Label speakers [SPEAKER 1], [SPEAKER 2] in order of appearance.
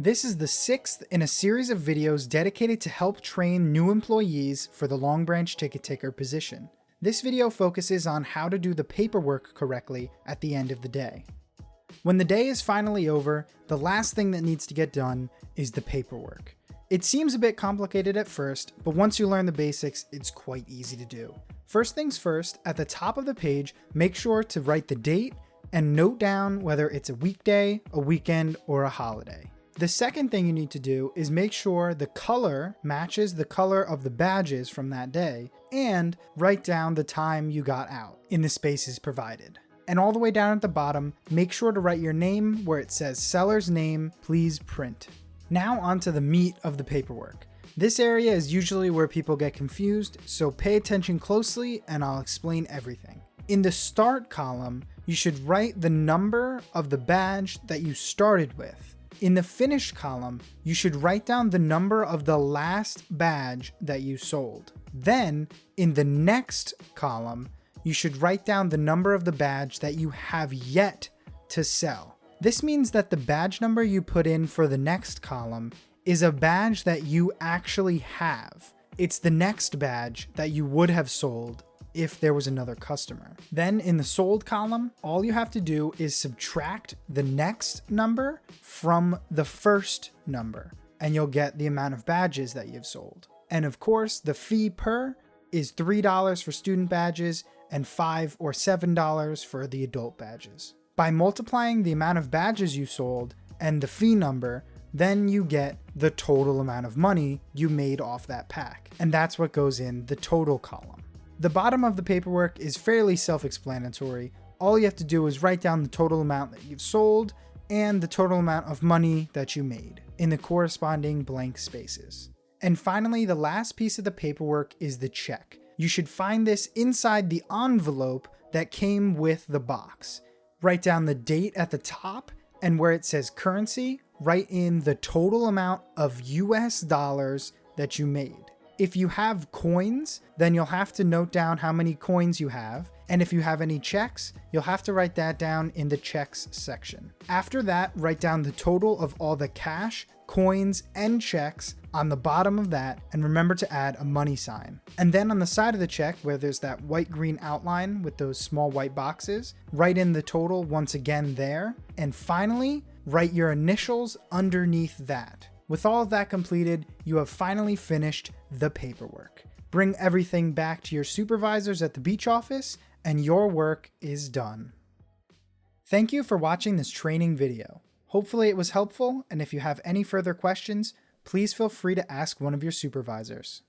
[SPEAKER 1] This is the 6th in a series of videos dedicated to help train new employees for the Long Branch ticket taker position. This video focuses on how to do the paperwork correctly at the end of the day. When the day is finally over, the last thing that needs to get done is the paperwork. It seems a bit complicated at first, but once you learn the basics, it's quite easy to do. First things first, at the top of the page, make sure to write the date and note down whether it's a weekday, a weekend, or a holiday. The second thing you need to do is make sure the color matches the color of the badges from that day, and write down the time you got out in the spaces provided. And all the way down at the bottom, make sure to write your name where it says seller's name, please print. Now onto the meat of the paperwork. This area is usually where people get confused, so pay attention closely and I'll explain everything. In the start column, you should write the number of the badge that you started with. In the finish column, you should write down the number of the last badge that you sold. Then, in the next column, you should write down the number of the badge that you have yet to sell. This means that the badge number you put in for the next column is a badge that you actually have. It's the next badge that you would have sold if there was another customer. Then in the sold column, all you have to do is subtract the next number from the first number, and you'll get the amount of badges that you've sold. And of course, the fee per is $3 for student badges and $5 or $7 for the adult badges. By multiplying the amount of badges you sold and the fee number, then you get the total amount of money you made off that pack. And that's what goes in the total column. The bottom of the paperwork is fairly self-explanatory. All you have to do is write down the total amount that you've sold and the total amount of money that you made in the corresponding blank spaces. And finally, the last piece of the paperwork is the check. You should find this inside the envelope that came with the box. Write down the date at the top, and where it says currency, write in the total amount of US dollars that you made. If you have coins, then you'll have to note down how many coins you have, and if you have any checks, you'll have to write that down in the checks section. After that, write down the total of all the cash, coins, and checks on the bottom of that, and remember to add a money sign. And then on the side of the check, where there's that white-green outline with those small white boxes, write in the total once again there, and finally, write your initials underneath that. With all of that completed, you have finally finished the paperwork. Bring everything back to your supervisors at the beach office, and your work is done. Thank you for watching this training video. Hopefully it was helpful, and if you have any further questions, please feel free to ask one of your supervisors.